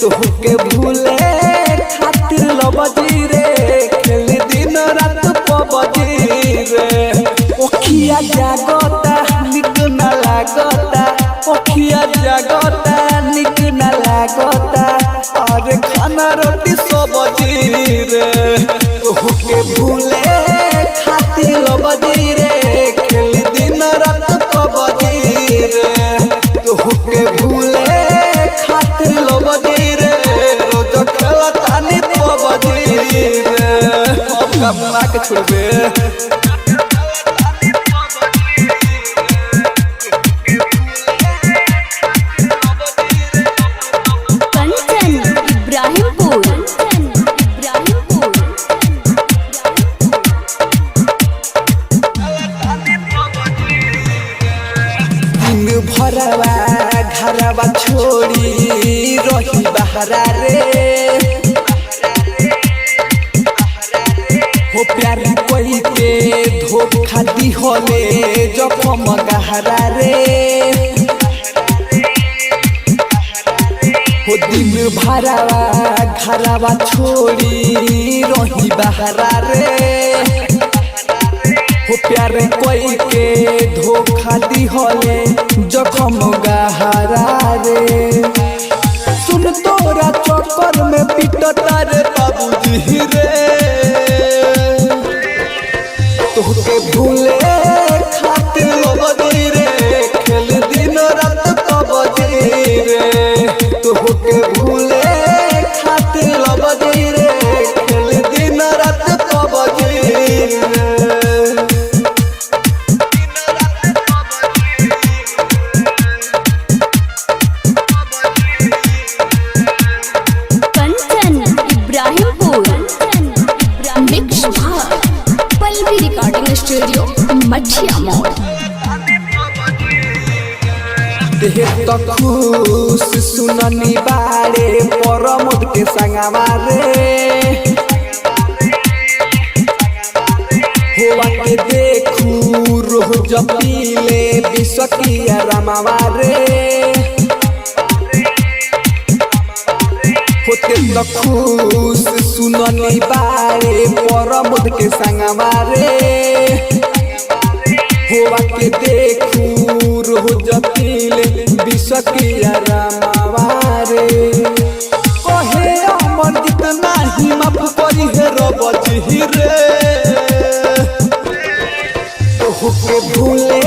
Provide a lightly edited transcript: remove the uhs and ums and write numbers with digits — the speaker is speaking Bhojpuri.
तोहके भूले खातिर लबजी रे खेल दिन रात पबजी रे ओखिया जागता निक न लागता ओखिया जागता निक न लागता और खाना रोटी सब्जी रे तोहके भूले खातिर लबजी रे खेल दिन रात पबजी रे तोहके भूले खातिर लबजी रे रोज खेलता नि पबजी रे अब कबना के छोड़बे भरवा घरवा छोड़ी रही बहरा रे हो प्यार कोई के धोखा दी होले जखम गहरा रे हो दिन भरवा घरवा छोड़ी रही बहरा रे हो प्यार कोई के धोखा दी होले जखम गहरा रे सुन तोरा चक्कर में पिटता रे बाबूजी रे तोहके भूले खातिर लबजी रे खेल दिन रात पबजी रे तोहके भूले खातिर लबजी रे खेल दिन रात पबजी रे स्टूडियो मठिया मोड़ तो खुश सुननी बारे परमोद के संगवा रे हुआ के देखू रोज पीले बिसकिया रमावा रे होते तो खुश सुननी बारे परमोद के संगवा रे हुआ के देखू रोज पीले बिसकिया रमावा रे कहे अमर जितना ही माफ करी है रबजी रे तोहके भूले